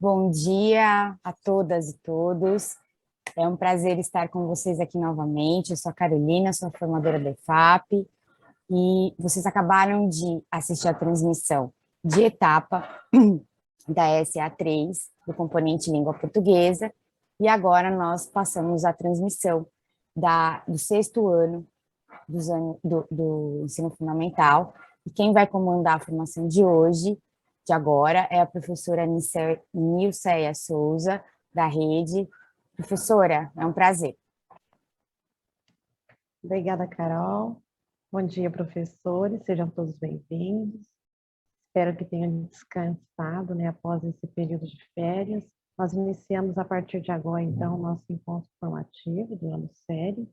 Bom dia a todas e todos. É um prazer estar com vocês aqui novamente. Eu sou a Carolina, sou formadora da EFAP, e vocês acabaram de assistir a transmissão de etapa da SA3, do componente língua portuguesa, e agora nós passamos a transmissão do sexto ano do ensino fundamental, e quem vai comandar a formação de hoje, de agora, é a professora Nilceia Souza, da rede. Professora, é um prazer. Obrigada, Carol. Bom dia, professores, sejam todos bem-vindos. Espero que tenham descansado, após esse período de férias. Nós iniciamos a partir de agora, então, o nosso encontro formativo do ano série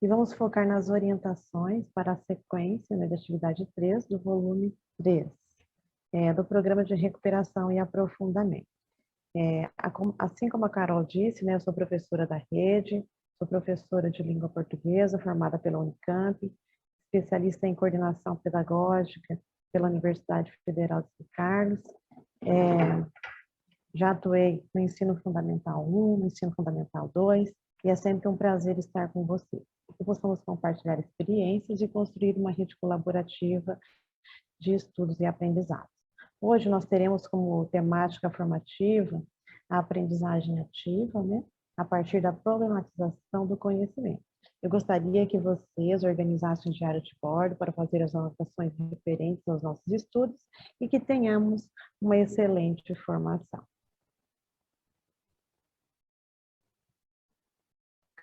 e vamos focar nas orientações para a sequência, da atividade 3 do volume 3, do Programa de Recuperação e Aprofundamento. Assim como a Carol disse, eu sou professora da rede, sou professora de língua portuguesa, formada pela Unicamp, especialista em coordenação pedagógica pela Universidade Federal de São Carlos. Já atuei no ensino fundamental 1, no ensino fundamental 2, e é sempre um prazer estar com vocês. Que possamos compartilhar experiências e construir uma rede colaborativa de estudos e aprendizados. Hoje nós teremos como temática formativa a aprendizagem ativa, a partir da problematização do conhecimento. Eu gostaria que vocês organizassem um diário de bordo para fazer as anotações referentes aos nossos estudos e que tenhamos uma excelente formação.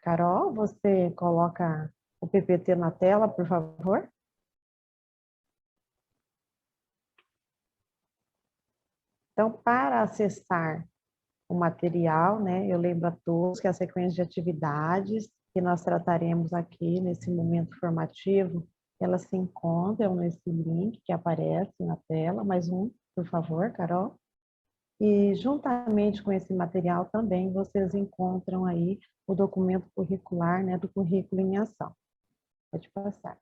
Carol, você coloca o PPT na tela, por favor? Então, para acessar o material, eu lembro a todos que a sequência de atividades que nós trataremos aqui nesse momento formativo, elas se encontram nesse link que aparece na tela. Mais um, por favor, Carol. E juntamente com esse material também vocês encontram aí o documento curricular, do currículo em ação. Pode passar.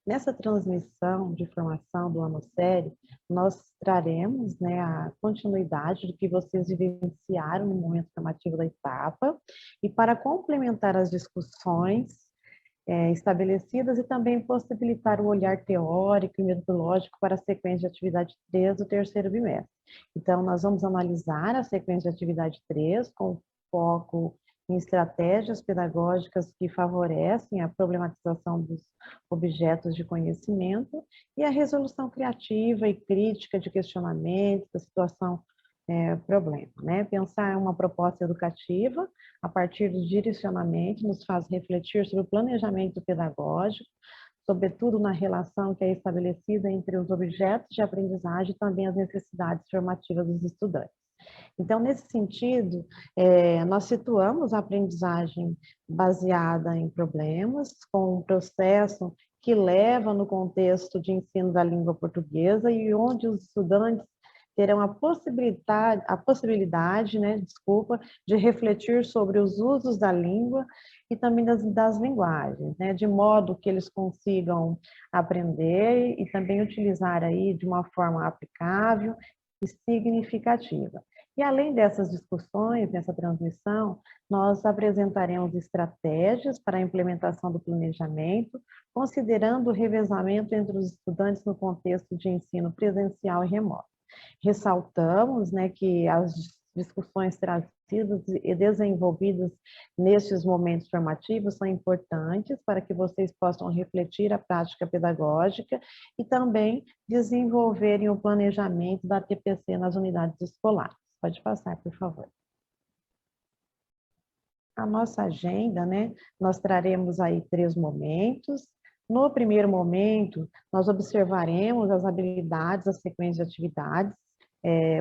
Nessa transmissão de formação do ano série, nós traremos a continuidade do que vocês vivenciaram no momento formativo da etapa, e para complementar as discussões estabelecidas e também possibilitar o olhar teórico e metodológico para a sequência de atividade 3 do terceiro bimestre. Então, nós vamos analisar a sequência de atividade 3 com foco em estratégias pedagógicas que favorecem a problematização dos objetos de conhecimento e a resolução criativa e crítica de questionamentos, da situação problema. Pensar uma proposta educativa a partir do direcionamento nos faz refletir sobre o planejamento pedagógico, sobretudo na relação que é estabelecida entre os objetos de aprendizagem e também as necessidades formativas dos estudantes. Então, nesse sentido, nós situamos a aprendizagem baseada em problemas, com um processo que leva no contexto de ensino da língua portuguesa e onde os estudantes terão a possibilidade, de refletir sobre os usos da língua e também das linguagens, de modo que eles consigam aprender e também utilizar aí de uma forma aplicável e significativa. E além dessas discussões, nessa transmissão, nós apresentaremos estratégias para a implementação do planejamento, considerando o revezamento entre os estudantes no contexto de ensino presencial e remoto. Ressaltamos que as discussões trazidas e desenvolvidas nestes momentos formativos são importantes para que vocês possam refletir a prática pedagógica e também desenvolverem o planejamento da TPC nas unidades escolares. Pode passar, por favor. A nossa agenda, nós traremos aí 3 momentos. No primeiro momento, nós observaremos as habilidades, a sequência de atividades.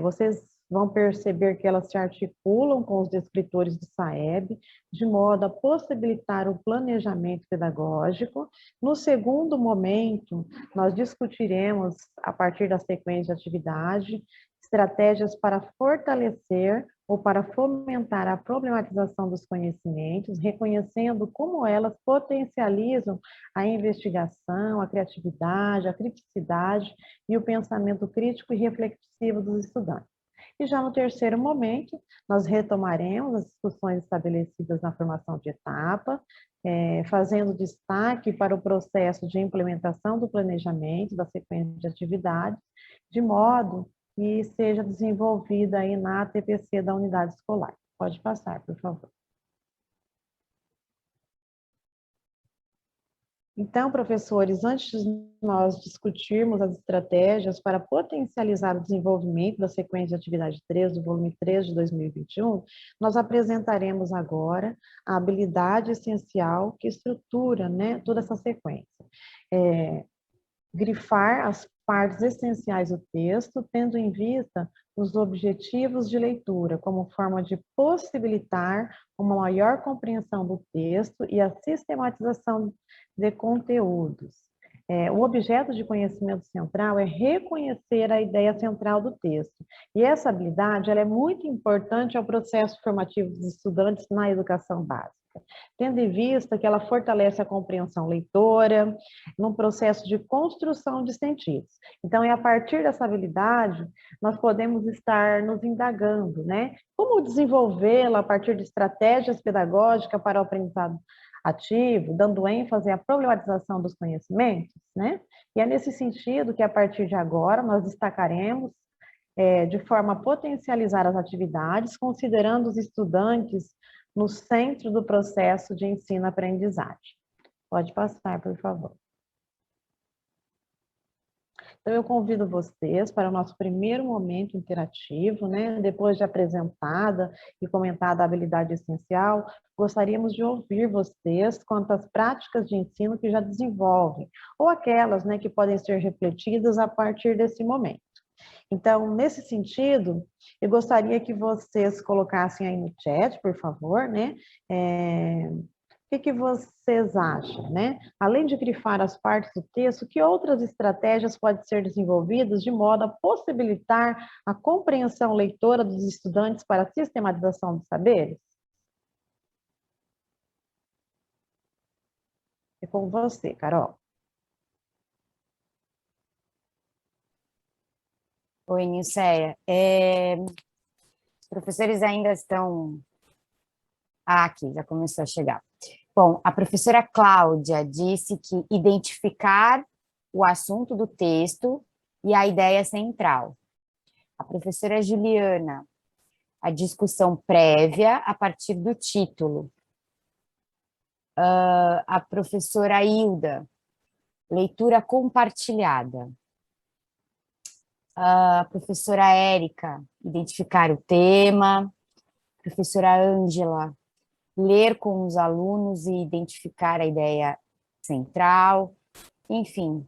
Vocês vão perceber que elas se articulam com os descritores do SAEB, de modo a possibilitar o planejamento pedagógico. No segundo momento, nós discutiremos, a partir da sequência de atividade, estratégias para fortalecer ou para fomentar a problematização dos conhecimentos, reconhecendo como elas potencializam a investigação, a criatividade, a criticidade e o pensamento crítico e reflexivo dos estudantes. E já no terceiro momento, nós retomaremos as discussões estabelecidas na formação de etapa, fazendo destaque para o processo de implementação do planejamento, da sequência de atividades, de modo que seja desenvolvida aí na TPC da unidade escolar. Pode passar, por favor. Então, professores, antes de nós discutirmos as estratégias para potencializar o desenvolvimento da sequência de atividade 3 do volume 3 de 2021, nós apresentaremos agora a habilidade essencial que estrutura, né, toda essa sequência. Grifar as partes essenciais do texto, tendo em vista os objetivos de leitura, como forma de possibilitar uma maior compreensão do texto e a sistematização de conteúdos. O objeto de conhecimento central é reconhecer a ideia central do texto. E essa habilidade ela é muito importante ao processo formativo dos estudantes na educação básica, tendo em vista que ela fortalece a compreensão leitora, num processo de construção de sentidos. Então, é a partir dessa habilidade, nós podemos estar nos indagando, né? Como desenvolvê-la a partir de estratégias pedagógicas para o aprendizado ativo, dando ênfase à problematização dos conhecimentos, né? E é nesse sentido que, a partir de agora, nós destacaremos de forma a potencializar as atividades, considerando os estudantes no centro do processo de ensino-aprendizagem. Pode passar, por favor. Então, eu convido vocês para o nosso primeiro momento interativo, né? Depois de apresentada e comentada a habilidade essencial, gostaríamos de ouvir vocês quanto às práticas de ensino que já desenvolvem, ou aquelas, né, que podem ser refletidas a partir desse momento. Então, nesse sentido, eu gostaria que vocês colocassem aí no chat, por favor, né? O que vocês acham, né? Além de grifar as partes do texto, que outras estratégias podem ser desenvolvidas de modo a possibilitar a compreensão leitora dos estudantes para a sistematização dos saberes? É com você, Carol. Oi, Nilceia. Os professores ainda estão... Ah, aqui, já começou a chegar. Bom, a professora Cláudia disse que identificar o assunto do texto e a ideia central. A professora Juliana, a discussão prévia a partir do título. A professora Hilda, leitura compartilhada. A professora Érica, identificar o tema. A professora Ângela, ler com os alunos e identificar a ideia central. Enfim,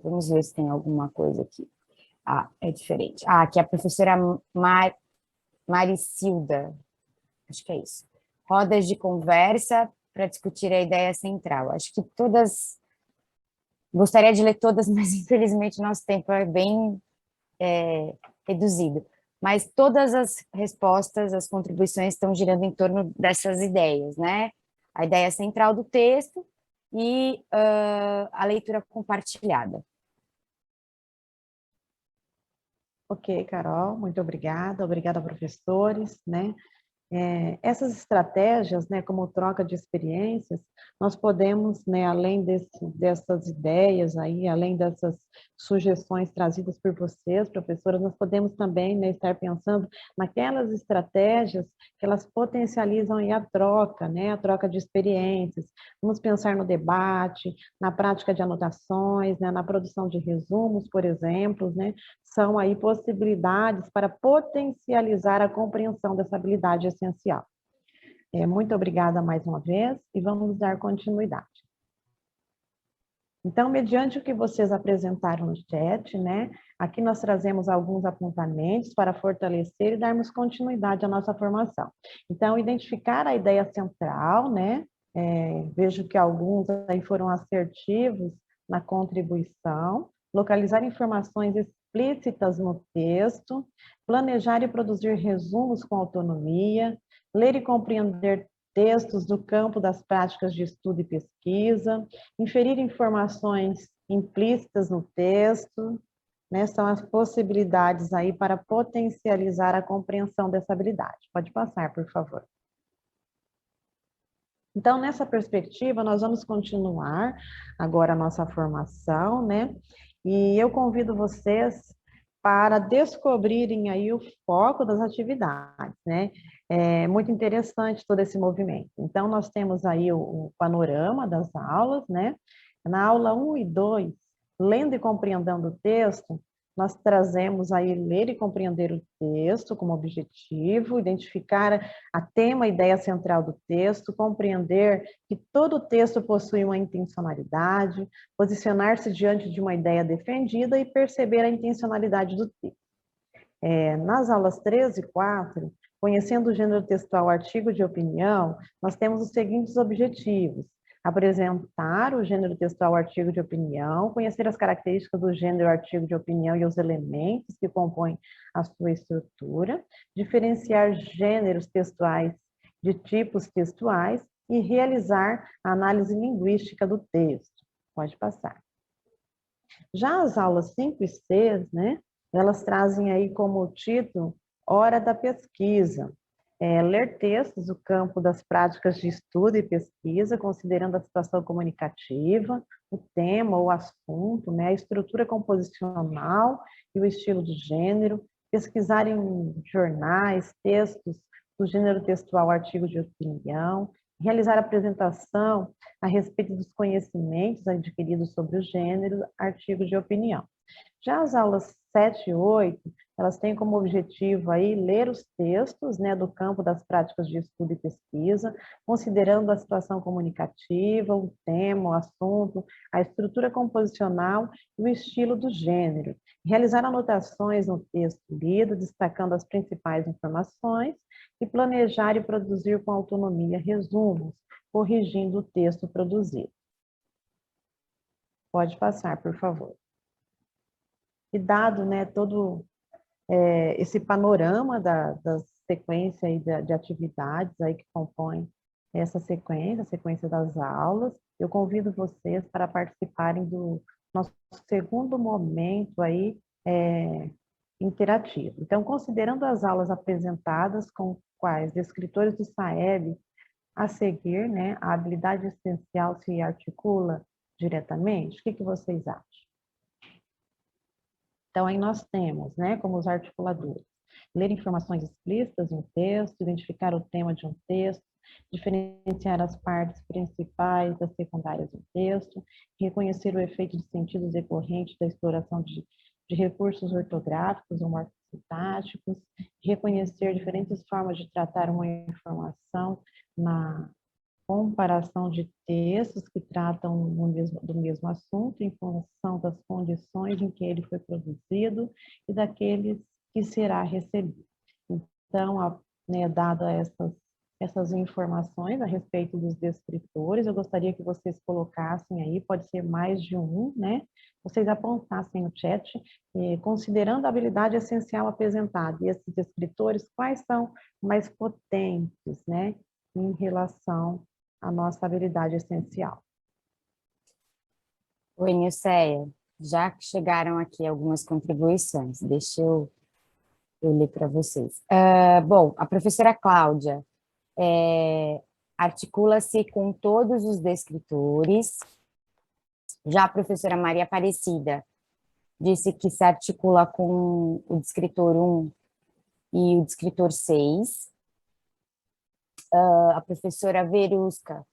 vamos ver se tem alguma coisa aqui. Ah, é diferente. Ah, aqui a professora Maricilda, acho que é isso. Rodas de conversa para discutir a ideia central. Acho que todas... Gostaria de ler todas, mas infelizmente nosso tempo é bem reduzido. Mas todas as respostas, as contribuições estão girando em torno dessas ideias, né? A ideia central do texto e a leitura compartilhada. Ok, Carol, muito obrigada. Obrigada, professores, né? Essas estratégias, né, como troca de experiências, nós podemos, né, além dessas ideias aí, além dessas sugestões trazidas por vocês, professoras, nós podemos também, né, estar pensando naquelas estratégias que elas potencializam aí a troca, né, a troca de experiências. Vamos pensar no debate, na prática de anotações, né, na produção de resumos, por exemplo, né, são aí possibilidades para potencializar a compreensão dessa habilidade essencial. Muito obrigada mais uma vez e vamos dar continuidade. Então, mediante o que vocês apresentaram no chat, né, aqui nós trazemos alguns apontamentos para fortalecer e darmos continuidade à nossa formação. Então, identificar a ideia central, né, vejo que alguns aí foram assertivos na contribuição, localizar informações explícitas no texto, planejar e produzir resumos com autonomia, ler e compreender textos do campo das práticas de estudo e pesquisa, inferir informações implícitas no texto, né, são as possibilidades aí para potencializar a compreensão dessa habilidade. Pode passar, por favor. Então, nessa perspectiva, nós vamos continuar agora a nossa formação, né? E eu convido vocês para descobrirem aí o foco das atividades, né? É muito interessante todo esse movimento. Então, nós temos aí o panorama das aulas, né? Na aula 1 e 2, lendo e compreendendo o texto, nós trazemos aí ler e compreender o texto como objetivo, identificar a tema e ideia central do texto, compreender que todo o texto possui uma intencionalidade, posicionar-se diante de uma ideia defendida e perceber a intencionalidade do texto. Nas aulas 3 e 4, conhecendo o gênero textual artigo de opinião, nós temos os seguintes objetivos: apresentar o gênero textual artigo de opinião, conhecer as características do gênero artigo de opinião e os elementos que compõem a sua estrutura, diferenciar gêneros textuais de tipos textuais e realizar a análise linguística do texto. Pode passar. Já as aulas 5 e 6, né, elas trazem aí como título Hora da Pesquisa. Ler textos do campo das práticas de estudo e pesquisa, considerando a situação comunicativa, o tema, o assunto, né, a estrutura composicional e o estilo do gênero, pesquisar em jornais, textos do gênero textual, artigo de opinião, realizar apresentação a respeito dos conhecimentos adquiridos sobre o gênero, artigo de opinião. Já as aulas 7 e 8, elas têm como objetivo aí ler os textos, né, do campo das práticas de estudo e pesquisa, considerando a situação comunicativa, o tema, o assunto, a estrutura composicional e o estilo do gênero. Realizar anotações no texto lido, destacando as principais informações, e planejar e produzir com autonomia resumos, corrigindo o texto produzido. Pode passar, por favor. E dado, né, todo esse panorama das sequências aí de atividades aí que compõem essa sequência, a sequência das aulas, eu convido vocês para participarem do nosso segundo momento aí interativo. Então, considerando as aulas apresentadas com quais escritores do SAEB a seguir, né, a habilidade essencial se articula diretamente, o que vocês acham? Então, aí nós temos, né, como os articuladores, ler informações explícitas em um texto, identificar o tema de um texto, diferenciar as partes principais das secundárias do texto, reconhecer o efeito de sentidos decorrente da exploração de recursos ortográficos ou morfossintáticos, reconhecer diferentes formas de tratar uma informação na comparação de textos que tratam do mesmo assunto em função das condições em que ele foi produzido e daqueles que será recebido. Então, né, dada essas informações a respeito dos descritores, eu gostaria que vocês colocassem aí, pode ser mais de um, né? Vocês apontassem no chat, considerando a habilidade essencial apresentada, e esses descritores, quais são mais potentes, né, em relação a nossa habilidade essencial. Oi, Nilceia. Já que chegaram aqui algumas contribuições, deixa eu ler para vocês. Bom, a professora Cláudia articula-se com todos os descritores. Já a professora Maria Aparecida disse que se articula com o descritor 1 e o descritor 6. A professora Verusca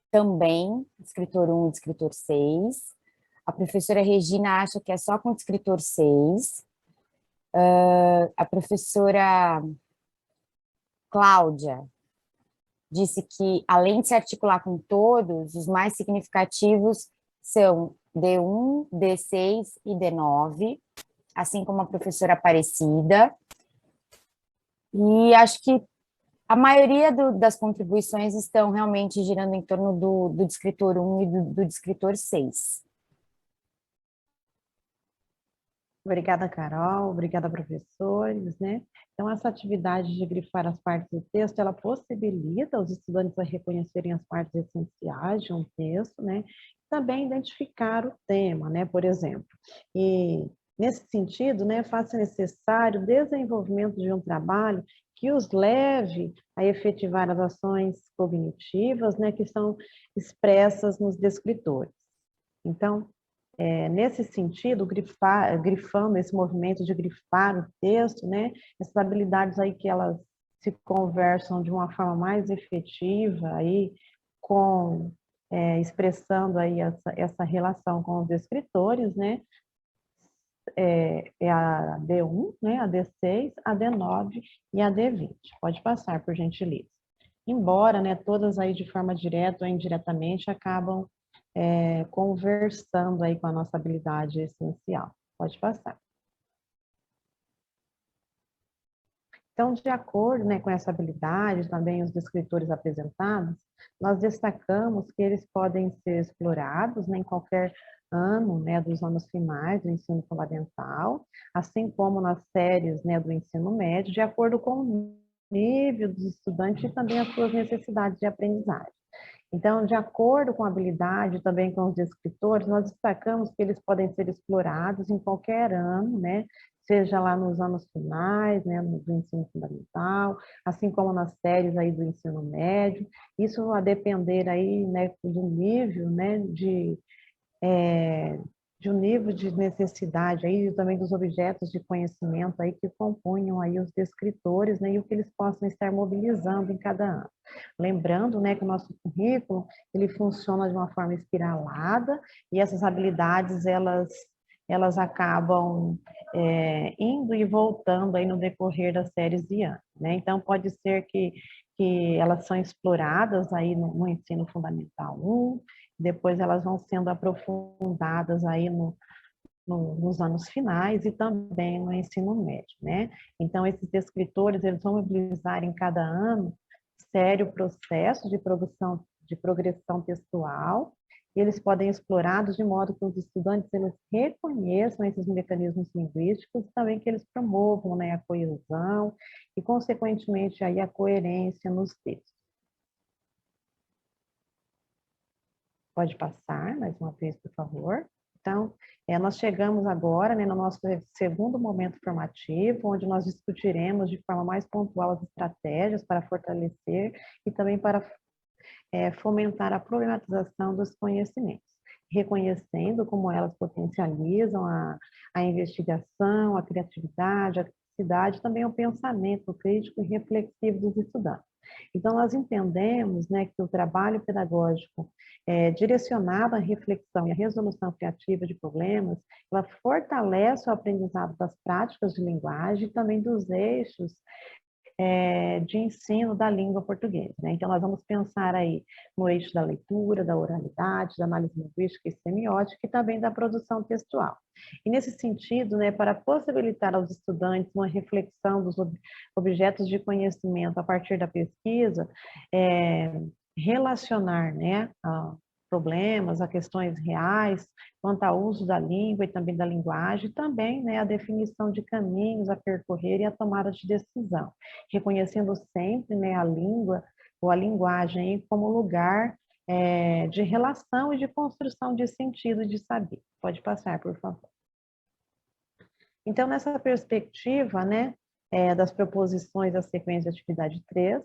também, escritor 1 e escritor 6. A professora Regina acha que é só com o escritor 6. A professora Cláudia disse que, além de se articular com todos, os mais significativos são D1, D6 e D9, assim como a professora Aparecida. E acho que a maioria das contribuições estão realmente girando em torno do descritor 1 e do descritor 6. Obrigada, Carol. Obrigada, professores, né? Então, essa atividade de grifar as partes do texto, ela possibilita os estudantes a reconhecerem as partes essenciais de um texto, né? Também identificar o tema, né? Por exemplo, e Nesse sentido, né, faz-se necessário o desenvolvimento de um trabalho que os leve a efetivar as ações cognitivas, né, que são expressas nos descritores. Então, nesse sentido, grifando esse movimento de grifar o texto, né, essas habilidades aí que elas se conversam de uma forma mais efetiva aí com expressando aí essa relação com os escritores, né, é a D1, né, a D6, a D9 e a D20. Pode passar, por gentileza. Embora, né, todas aí de forma direta ou indiretamente acabam conversando aí com a nossa habilidade essencial. Pode passar. Então, de acordo, né, com essa habilidade, também os descritores apresentados, nós destacamos que eles podem ser explorados, né, em qualquer ano, né, dos anos finais do ensino fundamental, assim como nas séries, né, do ensino médio, de acordo com o nível dos estudantes e também as suas necessidades de aprendizagem. Então, de acordo com a habilidade, também com os descritores, nós destacamos que eles podem ser explorados em qualquer ano, né? Seja lá nos anos finais, né, do ensino fundamental, assim como nas séries aí do ensino médio. Isso a depender aí, né, do nível, né, de um nível de necessidade aí, e também dos objetos de conhecimento aí que compunham aí os descritores, né, e o que eles possam estar mobilizando em cada ano. Lembrando, né, que o nosso currículo, ele funciona de uma forma espiralada, e essas habilidades, elas acabam indo e voltando aí no decorrer das séries de ano, né? Então, pode ser que elas são exploradas aí no ensino fundamental 1, depois elas vão sendo aprofundadas aí nos anos finais e também no ensino médio, né? Então, esses escritores, eles vão mobilizar em cada ano sério processo de progressão textual, e eles podem explorados de modo que os estudantes eles reconheçam esses mecanismos linguísticos e também que eles promovam, né, a coesão e, consequentemente, aí a coerência nos textos. Pode passar mais uma vez, por favor. Então, nós chegamos agora, né, no nosso segundo momento formativo, onde nós discutiremos de forma mais pontual as estratégias para fortalecer e também para fomentar a problematização dos conhecimentos, reconhecendo como elas potencializam a investigação, a criatividade, a criticidade, também o pensamento crítico e reflexivo dos estudantes. Então, nós entendemos, né, que o trabalho pedagógico direcionado à reflexão e à resolução criativa de problemas, ela fortalece o aprendizado das práticas de linguagem e também dos eixos de ensino da língua portuguesa, né? Então, nós vamos pensar aí no eixo da leitura, da oralidade, da análise linguística e semiótica e também da produção textual. E nesse sentido, né, para possibilitar aos estudantes uma reflexão dos objetos de conhecimento a partir da pesquisa, relacionar, né, problemas, a questões reais, quanto ao uso da língua e também da linguagem, também, né, a definição de caminhos a percorrer e a tomada de decisão, reconhecendo sempre, né, a língua ou a linguagem como lugar de relação e de construção de sentido e de saber. Pode passar, por favor. Então, nessa perspectiva, né, das proposições da sequência de atividade 3,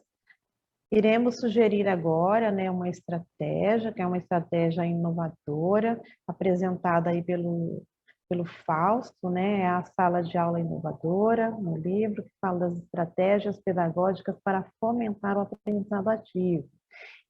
iremos sugerir agora, né, uma estratégia, que é uma estratégia inovadora, apresentada aí pelo Fausto, né, a sala de aula inovadora, no livro, que fala das estratégias pedagógicas para fomentar o aprendizado ativo.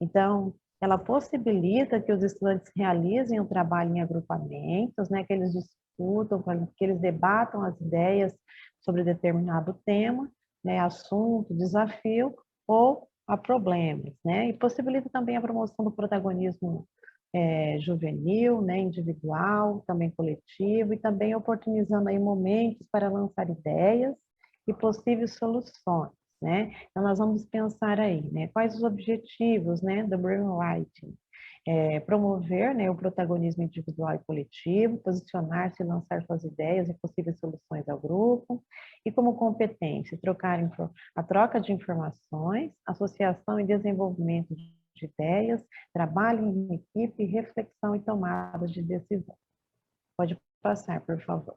Então, ela possibilita que os estudantes realizem o trabalho em agrupamentos, né, que eles discutam, que eles debatam as ideias sobre determinado tema, né, assunto, desafio, ou a problemas, né? E possibilita também a promoção do protagonismo juvenil, né, individual, também coletivo, e também oportunizando aí momentos para lançar ideias e possíveis soluções, né? Então, nós vamos pensar aí, né, quais os objetivos, né, do brainwriting. Promover, né, o protagonismo individual e coletivo, posicionar-se e lançar suas ideias e possíveis soluções ao grupo, e como competência, a troca de informações, associação e desenvolvimento de ideias, trabalho em equipe, reflexão e tomada de decisão. Pode passar, por favor.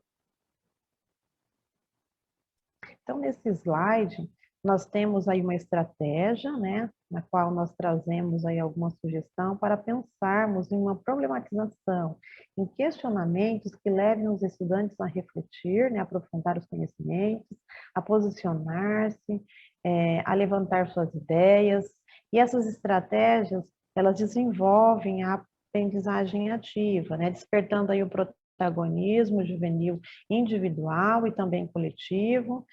Então, nesse slide, nós temos aí uma estratégia, né, na qual nós trazemos aí alguma sugestão para pensarmos em uma problematização, em questionamentos que levem os estudantes a refletir, né, a aprofundar os conhecimentos, a posicionar-se, a levantar suas ideias. E essas estratégias, elas desenvolvem a aprendizagem ativa, né, despertando aí o protagonismo juvenil individual e também coletivo.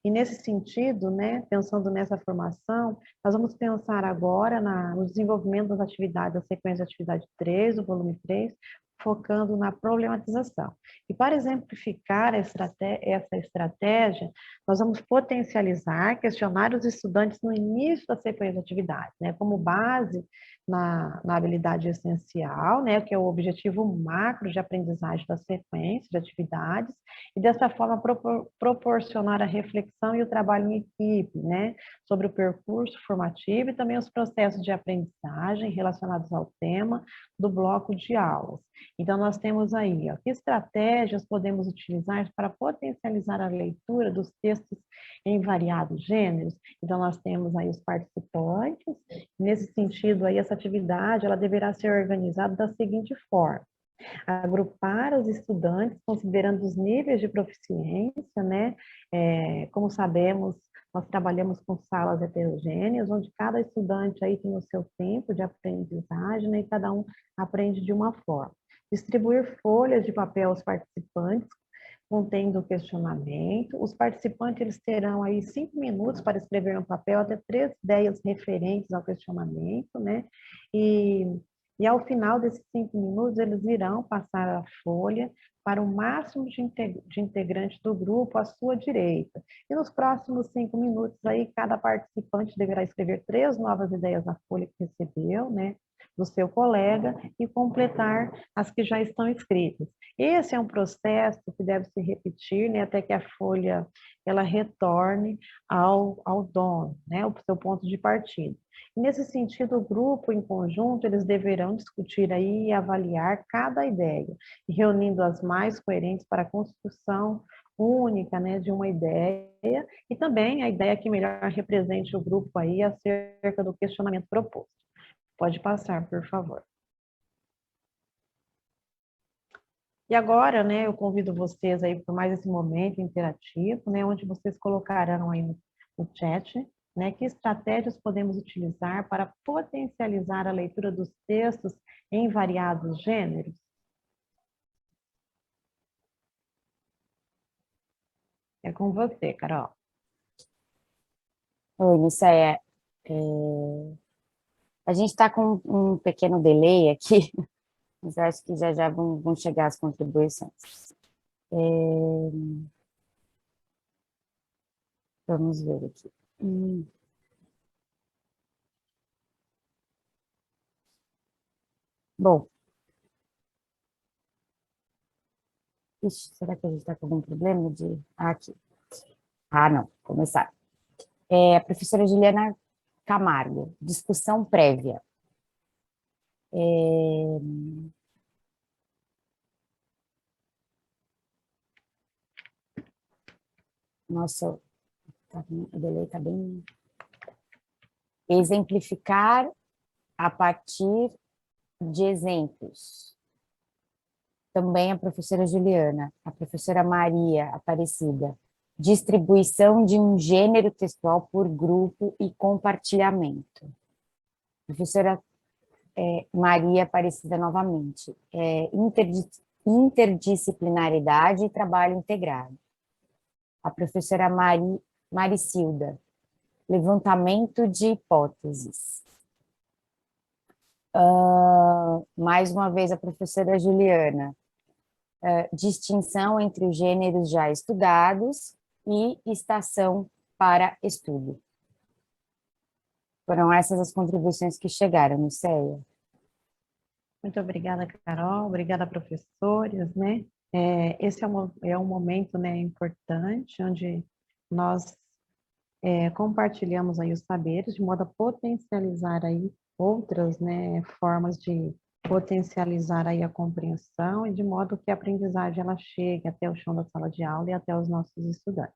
E nesse sentido, né, pensando nessa formação, nós vamos pensar agora no desenvolvimento das atividades, da sequência de atividade 3, do volume 3, focando na problematização. E para exemplificar essa estratégia, nós vamos potencializar, questionar os estudantes no início da sequência de atividades, né, como base na habilidade essencial, né, que é o objetivo macro de aprendizagem da sequência de atividades, e dessa forma proporcionar a reflexão e o trabalho em equipe, né, sobre o percurso formativo e também os processos de aprendizagem relacionados ao tema do bloco de aulas. Então, nós temos aí, ó, que estratégias podemos utilizar para potencializar a leitura dos textos em variados gêneros? Então, nós temos aí os participantes. Nesse sentido, aí, essa atividade, ela deverá ser organizada da seguinte forma: agrupar os estudantes considerando os níveis de proficiência, né? Como sabemos, nós trabalhamos com salas heterogêneas, onde cada estudante aí tem o seu tempo de aprendizagem, né? E cada um aprende de uma forma. Distribuir folhas de papel aos participantes, contendo o questionamento. Os participantes eles terão aí 5 minutos para escrever no papel até 3 ideias referentes ao questionamento, né? E ao final desses 5 minutos, eles irão passar a folha para o máximo de integrantes do grupo à sua direita. E nos próximos 5 minutos, aí, cada participante deverá escrever 3 novas ideias na folha que recebeu, né, do seu colega, e completar as que já estão escritas. Esse é um processo que deve se repetir, né, até que a folha ela retorne ao dono, né, o seu ponto de partida. Nesse sentido, o grupo em conjunto, eles deverão discutir aí e avaliar cada ideia, reunindo as mais coerentes para a construção única, né, de uma ideia, e também a ideia que melhor represente o grupo aí acerca do questionamento proposto. Pode passar, por favor. E agora, né, eu convido vocês aí por mais esse momento interativo, né, onde vocês colocarão aí no chat, né, que estratégias podemos utilizar para potencializar a leitura dos textos em variados gêneros? É com você, Carol. Oi, Nicéia. A gente está com um pequeno delay aqui, mas eu acho que já já vão chegar as contribuições. Vamos ver aqui. Bom, ixi, será que a gente está com algum problema de... aqui. Ah, não, começar. A professora Juliana Camargo, discussão prévia. Nossa, o delay está bem... Exemplificar a partir de exemplos. Também a professora Juliana, a professora Maria Aparecida. Distribuição de um gênero textual por grupo e compartilhamento. Professora Maria Aparecida novamente. Interdisciplinaridade e trabalho integrado. A professora Maricilda. Levantamento de hipóteses. Mais uma vez a professora Juliana. Distinção entre os gêneros já estudados e estação para estudo. Foram essas as contribuições que chegaram, Nicéia. Muito obrigada, Carol. Obrigada, professores, né? Esse é um momento, né, importante, onde nós compartilhamos aí os saberes, de modo a potencializar aí outras, né, formas de potencializar aí a compreensão e de modo que a aprendizagem ela chegue até o chão da sala de aula e até os nossos estudantes.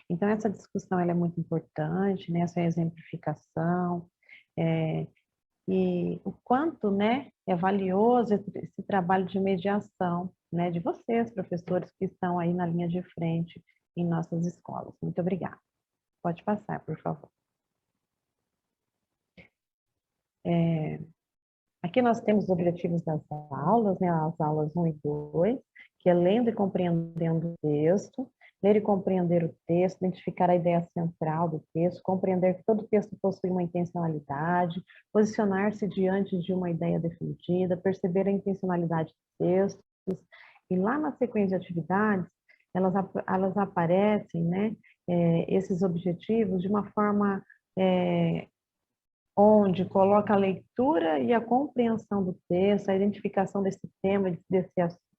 Então, essa discussão ela é muito importante, né? Essa exemplificação, é, e o quanto, né, é valioso esse trabalho de mediação, né, de vocês, professores, que estão aí na linha de frente em nossas escolas. Muito obrigada. Pode passar, por favor. Aqui nós temos os objetivos das aulas, né, as aulas 1 e 2, que é lendo e compreendendo o texto, ler e compreender o texto, identificar a ideia central do texto, compreender que todo texto possui uma intencionalidade, posicionar-se diante de uma ideia definida, perceber a intencionalidade dos textos, e lá na sequência de atividades, elas aparecem, né, esses objetivos de uma forma onde coloca a leitura e a compreensão do texto, a identificação desse tema,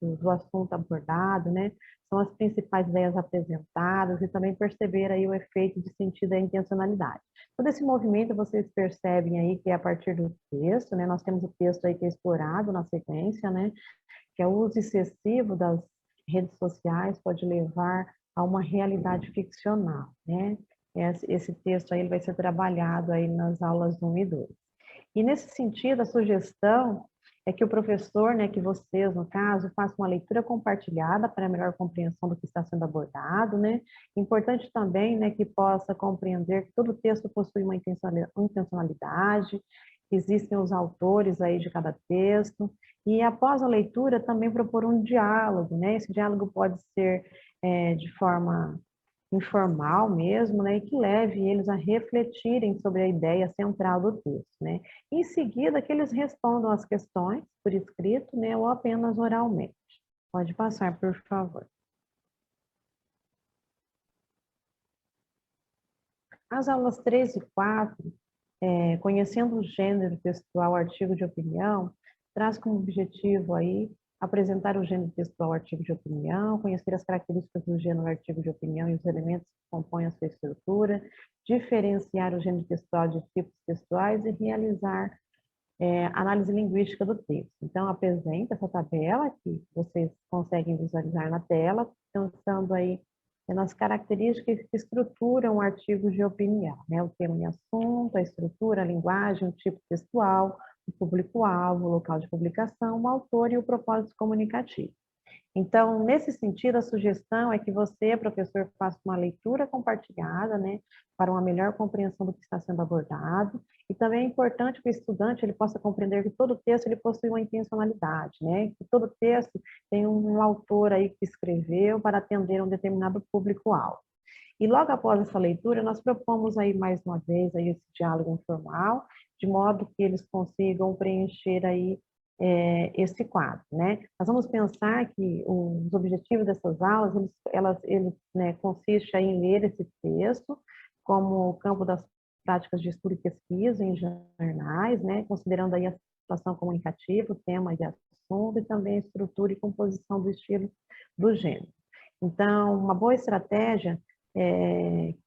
do assunto abordado, né? São as principais ideias apresentadas e também perceber aí o efeito de sentido e a intencionalidade. Todo esse movimento vocês percebem aí que é a partir do texto, né? Nós temos o texto aí que é explorado na sequência, né? Que é o uso excessivo das redes sociais pode levar a uma realidade ficcional, né? Esse texto aí ele vai ser trabalhado aí nas aulas 1 e 2. E nesse sentido, a sugestão é que o professor, né, que vocês, no caso, façam uma leitura compartilhada para a melhor compreensão do que está sendo abordado, né? Importante também, né, que possa compreender que todo texto possui uma intencionalidade, existem os autores aí de cada texto, e após a leitura também propor um diálogo, né? Esse diálogo pode ser de forma informal mesmo, né, e que leve eles a refletirem sobre a ideia central do texto, né. Em seguida, que eles respondam as questões por escrito, né, ou apenas oralmente. Pode passar, por favor. As aulas 3 e 4, conhecendo o gênero textual, artigo de opinião, traz como objetivo aí apresentar o gênero textual, artigo de opinião, conhecer as características do gênero, artigo de opinião e os elementos que compõem a sua estrutura, diferenciar o gênero textual de tipos textuais e realizar análise linguística do texto. Então, apresenta essa tabela que vocês conseguem visualizar na tela, pensando aí nas características que estruturam o artigo de opinião, né? O tema e assunto, a estrutura, a linguagem, o tipo textual, o público-alvo, o local de publicação, o autor e o propósito comunicativo. Então, nesse sentido, a sugestão é que você, professor, faça uma leitura compartilhada, né, para uma melhor compreensão do que está sendo abordado. E também é importante que o estudante ele possa compreender que todo texto ele possui uma intencionalidade, né, que todo texto tem um autor aí que escreveu para atender um determinado público-alvo. E logo após essa leitura, nós propomos aí mais uma vez aí esse diálogo informal, de modo que eles consigam preencher aí esse quadro, né? Nós vamos pensar que os objetivos dessas aulas, eles né, consiste em ler esse texto como campo das práticas de estudo e pesquisa em jornais, né? Considerando aí a situação comunicativa, o tema e assunto, e também a estrutura e composição do estilo do gênero. Então, uma boa estratégia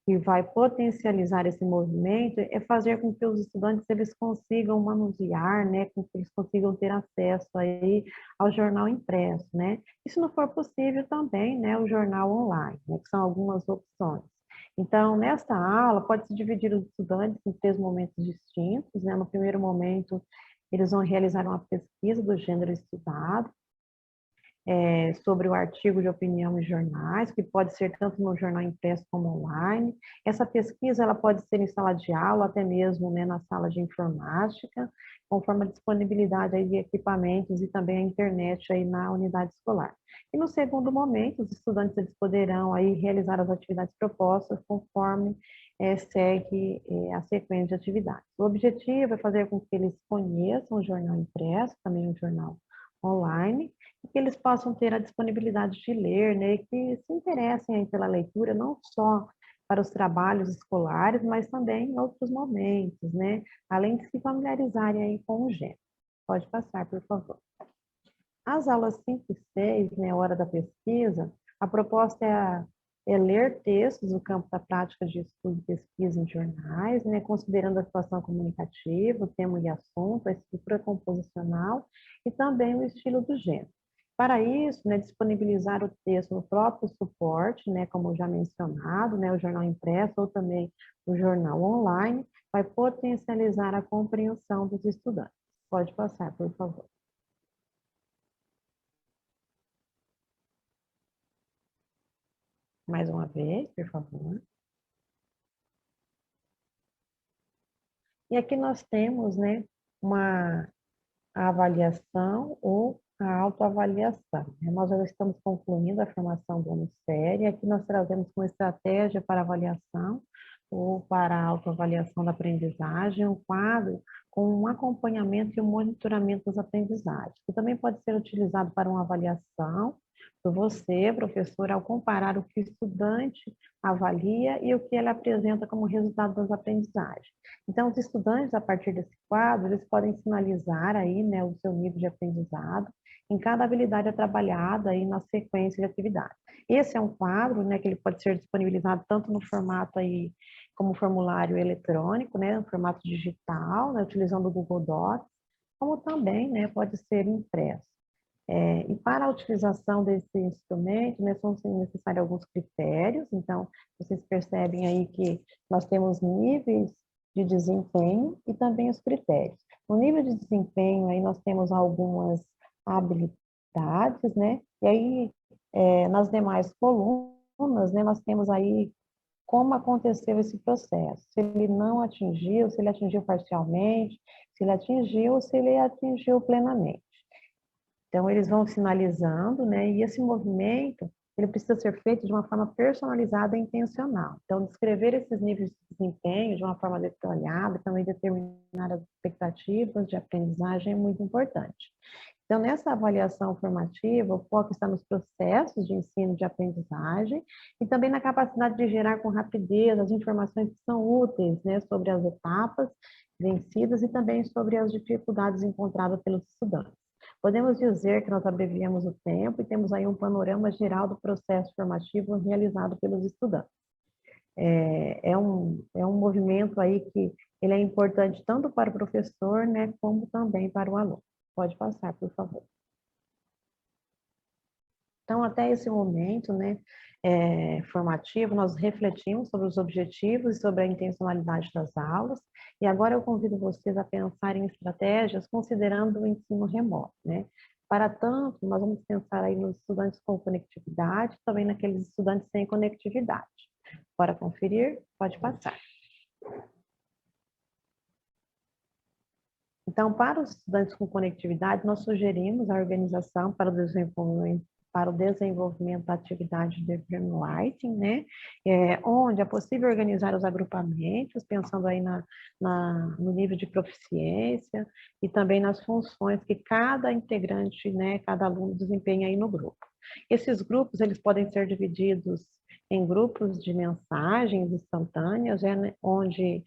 que vai potencializar esse movimento é fazer com que os estudantes eles consigam manusear, né, com que eles consigam ter acesso aí ao jornal impresso, né? E se não for possível também, né, o jornal online, né, que são algumas opções. Então, nesta aula, pode-se dividir os estudantes em 3 momentos distintos, né? No primeiro momento, eles vão realizar uma pesquisa do gênero estudado, sobre o artigo de opinião em jornais, que pode ser tanto no jornal impresso como online. Essa pesquisa ela pode ser em sala de aula, até mesmo né, na sala de informática, conforme a disponibilidade aí de equipamentos e também a internet aí na unidade escolar. E no segundo momento, os estudantes eles poderão aí realizar as atividades propostas conforme segue a sequência de atividades. O objetivo é fazer com que eles conheçam o jornal impresso, também o jornal online, e que eles possam ter a disponibilidade de ler, né, e que se interessem aí pela leitura, não só para os trabalhos escolares, mas também em outros momentos, né, além de se familiarizarem aí com o gênero. Pode passar, por favor. As aulas 5 e 6, né, hora da pesquisa, a proposta é ler textos no campo da prática de estudo e pesquisa em jornais, né, considerando a situação comunicativa, o tema e assunto, a estrutura composicional e também o estilo do gênero. Para isso, né, disponibilizar o texto no próprio suporte, né, como já mencionado, né, o jornal impresso ou também o jornal online, vai potencializar a compreensão dos estudantes. Pode passar, por favor. Mais uma vez, por favor. E aqui nós temos, né, a avaliação ou a autoavaliação. Nós já estamos concluindo a formação do ano sério, aqui nós trazemos uma estratégia para avaliação ou para a autoavaliação da aprendizagem, um quadro com um acompanhamento e um monitoramento das aprendizagens, que também pode ser utilizado para uma avaliação por você, professor, ao comparar o que o estudante avalia e o que ele apresenta como resultado das aprendizagens. Então, os estudantes, a partir desse quadro, eles podem sinalizar aí, né, o seu nível de aprendizado em cada habilidade trabalhada aí na sequência de atividades. Esse é um quadro, né, que ele pode ser disponibilizado tanto no formato aí como formulário eletrônico, né, no formato digital, né, utilizando o Google Docs, como também, né, pode ser impresso. E para a utilização desse instrumento, né, são necessários alguns critérios, então, vocês percebem aí que nós temos níveis de desempenho e também os critérios. No nível de desempenho, aí nós temos algumas habilidades, né, e aí, nas demais colunas, né, nós temos aí como aconteceu esse processo, se ele não atingiu, se ele atingiu parcialmente, se ele atingiu ou se ele atingiu plenamente. Então, eles vão sinalizando, né? E esse movimento, ele precisa ser feito de uma forma personalizada e intencional. Então, descrever esses níveis de desempenho de uma forma detalhada, também determinar as expectativas de aprendizagem é muito importante. Então, nessa avaliação formativa, o foco está nos processos de ensino e de aprendizagem e também na capacidade de gerar com rapidez as informações que são úteis, né, sobre as etapas vencidas e também sobre as dificuldades encontradas pelos estudantes. Podemos dizer que nós abreviamos o tempo e temos aí um panorama geral do processo formativo realizado pelos estudantes. É um movimento aí que ele é importante tanto para o professor, né, como também para o aluno. Pode passar, por favor. Então, até esse momento, né, formativo, nós refletimos sobre os objetivos e sobre a intencionalidade das aulas, e agora eu convido vocês a pensar em estratégias considerando o ensino remoto, né? Para tanto, nós vamos pensar aí nos estudantes com conectividade, também naqueles estudantes sem conectividade. Bora conferir? Pode passar. Então, para os estudantes com conectividade, nós sugerimos a organização para o desenvolvimento da atividade de brainwriting, né? Onde é possível organizar os agrupamentos, pensando aí no nível de proficiência e também nas funções que cada integrante, né, cada aluno desempenha aí no grupo. Esses grupos, eles podem ser divididos em grupos de mensagens instantâneas, onde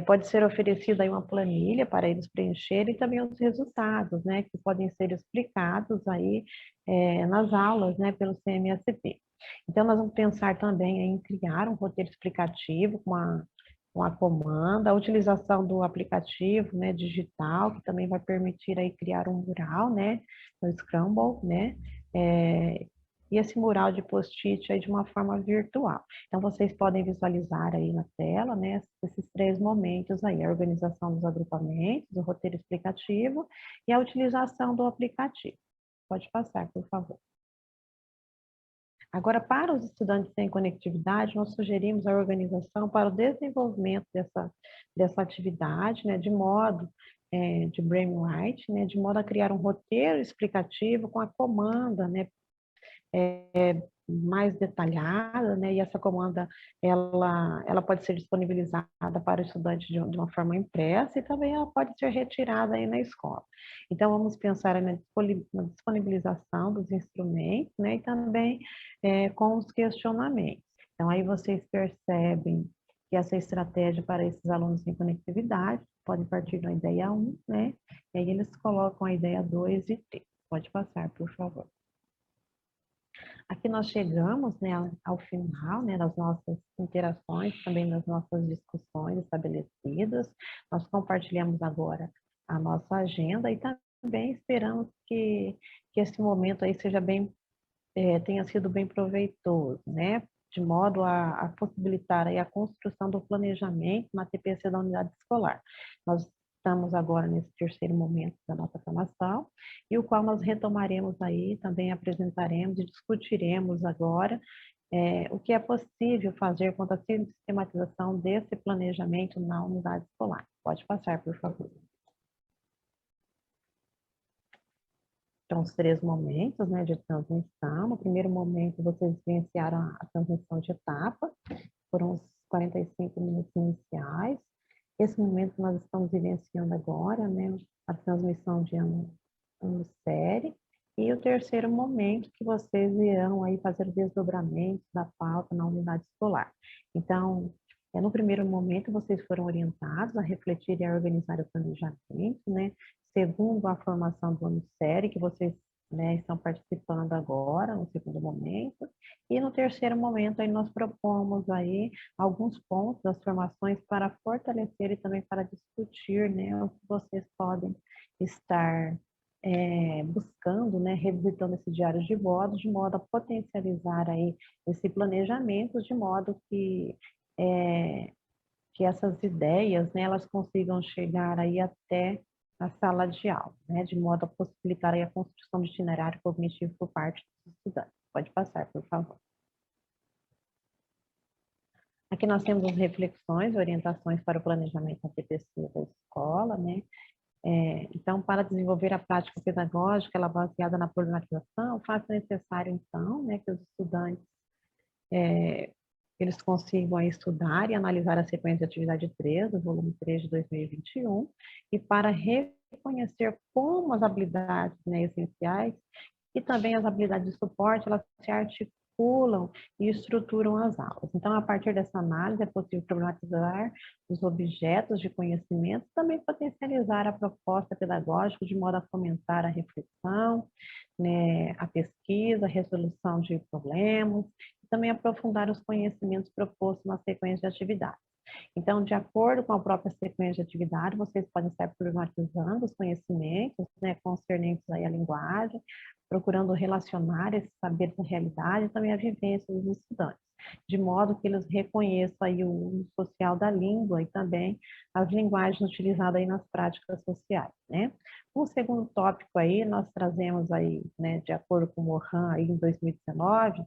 pode ser oferecida aí uma planilha para eles preencherem e também os resultados, né, que podem ser explicados aí nas aulas, né, pelo CMSP. Então, nós vamos pensar também em criar um roteiro explicativo com a comanda, a utilização do aplicativo, né, digital, que também vai permitir aí criar um mural, né, no Scramble, né, e esse mural de post-it aí de uma forma virtual. Então, vocês podem visualizar aí na tela, né, esses três momentos aí, a organização dos agrupamentos, o roteiro explicativo e a utilização do aplicativo. Pode passar, por favor. Agora, para os estudantes sem conectividade, nós sugerimos a organização para o desenvolvimento dessa atividade, né, de modo de brainwriting, né, de modo a criar um roteiro explicativo com a comanda, né, mais detalhada, né? E essa comanda ela pode ser disponibilizada para o estudante de uma forma impressa e também ela pode ser retirada aí na escola. Então vamos pensar na disponibilização dos instrumentos, né? E também com os questionamentos. Então aí vocês percebem que essa estratégia para esses alunos sem conectividade pode partir da ideia 1, né? E aí eles colocam a ideia 2 e 3. Pode passar, por favor. Aqui nós chegamos, né, ao final, né, das nossas interações, também das nossas discussões estabelecidas. Nós compartilhamos agora a nossa agenda e também esperamos que esse momento aí seja bem, tenha sido bem proveitoso, né? De modo a possibilitar aí a construção do planejamento na TPC da unidade escolar. Nós estamos agora nesse terceiro momento da nossa formação, e o qual nós retomaremos aí, também apresentaremos e discutiremos agora o que é possível fazer quanto à sistematização desse planejamento na unidade escolar. Pode passar, por favor. Então, os três momentos, né, de transmissão. No primeiro momento, vocês vivenciaram a transmissão de etapa, foram os 45 minutos iniciais. Esse momento nós estamos vivenciando agora, né, a transmissão de ano série. E o terceiro momento que vocês irão aí fazer o desdobramento da pauta na unidade escolar. Então, no primeiro momento, vocês foram orientados a refletir e a organizar o planejamento, né? Segundo a formação do ano série, que vocês, né, estão participando agora, no segundo momento. E no terceiro momento, aí nós propomos aí alguns pontos das formações para fortalecer e também para discutir, né, o que vocês podem estar buscando, né, revisitando esse diário de modo a potencializar aí esse planejamento, de modo que essas ideias, né, elas consigam chegar aí até a sala de aula, né, de modo a possibilitar aí a construção de itinerário cognitivo por parte dos estudantes. Pode passar, por favor. Aqui nós temos as reflexões e orientações para o planejamento da TPC da escola, né? Então, para desenvolver a prática pedagógica, ela baseada na problematização, faz necessário, então, né, que os estudantes eles consigam aí estudar e analisar a sequência de atividade 3, do volume 3 de 2021, e para reconhecer como as habilidades, né, essenciais e também as habilidades de suporte, elas se articulam e estruturam as aulas. Então, a partir dessa análise, é possível problematizar os objetos de conhecimento, também potencializar a proposta pedagógica de modo a fomentar a reflexão, né, a pesquisa, a resolução de problemas, e também aprofundar os conhecimentos propostos na sequência de atividades. Então, de acordo com a própria sequência de atividade, vocês podem estar problematizando os conhecimentos, né, concernentes aí à linguagem, procurando relacionar esses saberes à realidade e também à vivência dos estudantes, de modo que eles reconheçam aí o uso social da língua e também as linguagens utilizadas aí nas práticas sociais, né? O segundo tópico aí, nós trazemos aí, né, de acordo com o Mohan aí em 2019,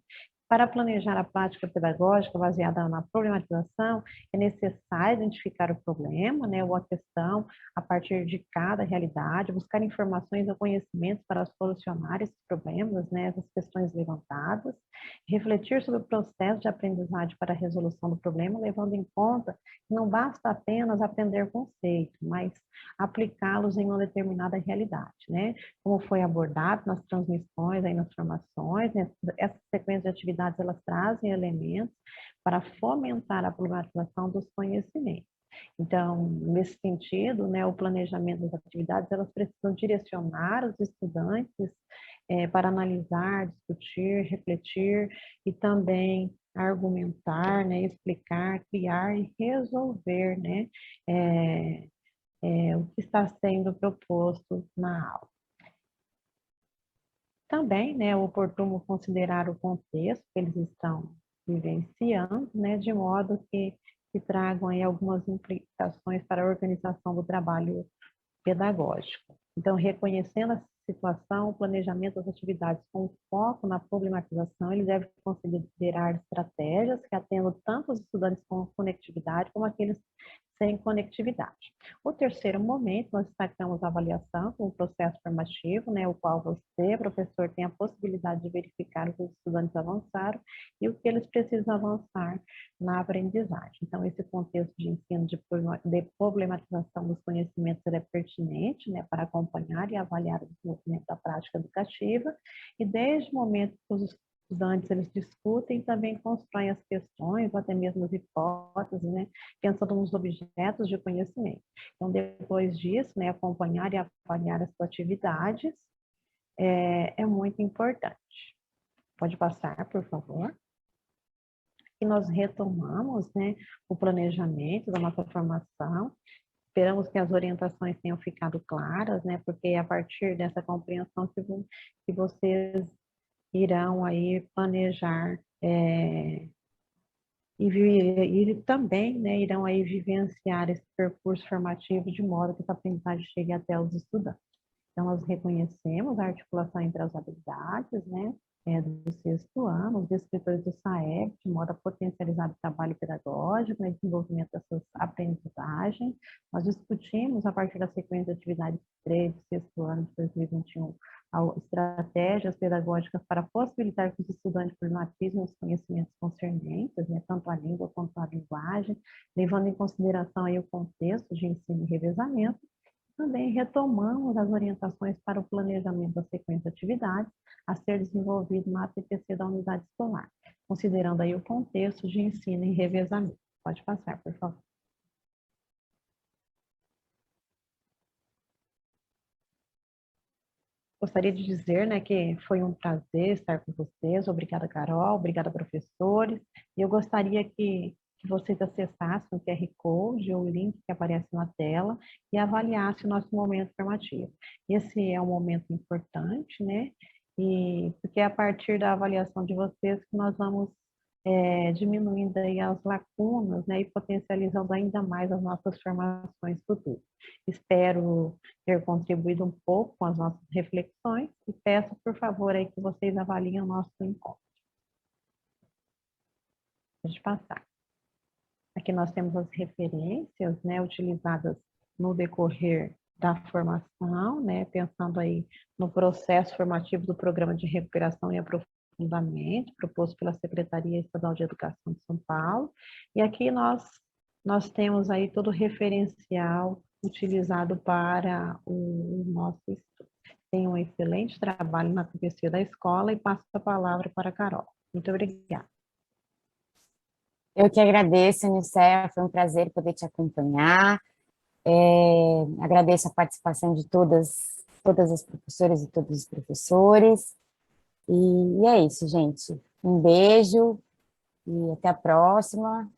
para planejar a prática pedagógica baseada na problematização, é necessário identificar o problema, né, ou a questão, a partir de cada realidade, buscar informações ou conhecimentos para solucionar esses problemas, né, essas questões levantadas, refletir sobre o processo de aprendizagem para a resolução do problema, levando em conta que não basta apenas aprender conceitos, mas aplicá-los em uma determinada realidade, né? Como foi abordado nas transmissões, aí nas formações, né? Essas sequências de atividades, elas trazem elementos para fomentar a problematização dos conhecimentos. Então, nesse sentido, né, o planejamento das atividades, elas precisam direcionar os estudantes para analisar, discutir, refletir e também argumentar, né, explicar, criar e resolver, né, o que está sendo proposto na aula. Também, né, é oportuno considerar o contexto que eles estão vivenciando, né, de modo que tragam aí algumas implicações para a organização do trabalho pedagógico. Então, reconhecendo a situação, o planejamento das atividades com foco na problematização, ele deve considerar estratégias que atendam tanto os estudantes com conectividade como aqueles sem conectividade. O terceiro momento, nós destacamos a avaliação como processo formativo, né, o qual você, professor, tem a possibilidade de verificar o que os estudantes avançaram e o que eles precisam avançar na aprendizagem. Então, esse contexto de ensino de problematização dos conhecimentos é pertinente, né, para acompanhar e avaliar o desenvolvimento da prática educativa, e desde o momento que os estudantes eles discutem, também constroem as questões, ou até mesmo as hipóteses, né, pensando nos objetos de conhecimento. Então, depois disso, né, acompanhar e avaliar as atividades é muito importante. Pode passar, por favor. E nós retomamos, né, o planejamento da nossa formação Esperamos que as orientações tenham ficado claras, né? Porque é a partir dessa compreensão que vocês irão aí planejar e também, né, irão aí vivenciar esse percurso formativo de modo que essa aprendizagem chegue até os estudantes. Então, nós reconhecemos a articulação entre as habilidades, né, do sexto ano, os escritores do SAEB, de modo a potencializar o trabalho pedagógico, né, desenvolvimento dessas aprendizagens. Nós discutimos, a partir da sequência de atividades 3 do sexto ano de 2021, estratégias pedagógicas para possibilitar que os estudantes problematizem os conhecimentos concernentes, né, tanto a língua quanto a linguagem, levando em consideração aí o contexto de ensino e revezamento. Também retomamos as orientações para o planejamento da sequência de atividades a ser desenvolvido na APPC da unidade escolar, considerando aí o contexto de ensino e revezamento. Pode passar, por favor. Gostaria de dizer, né, que foi um prazer estar com vocês. Obrigada, Carol. Obrigada, professores. E eu gostaria que vocês acessassem o QR Code ou o link que aparece na tela e avaliassem o nosso momento formativo. Esse é um momento importante, né? E porque é a partir da avaliação de vocês que nós vamos diminuindo aí as lacunas, né, e potencializando ainda mais as nossas formações futuras. Espero ter contribuído um pouco com as nossas reflexões e peço, por favor, aí que vocês avaliem o nosso encontro. Pode passar. Aqui nós temos as referências, né, utilizadas no decorrer da formação, né, pensando aí no processo formativo do Programa de Recuperação e Aprofundamento, proposto pela Secretaria Estadual de Educação de São Paulo. E aqui nós temos aí todo o referencial utilizado para o nosso estudo. Tenham um excelente trabalho na TPC da escola e passo a palavra para a Carol. Muito obrigada. Eu que agradeço, Nicéia, foi um prazer poder te acompanhar. Agradeço a participação de todas as professoras e todos os professores. E é isso, gente. Um beijo e até a próxima.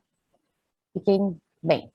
Fiquem bem.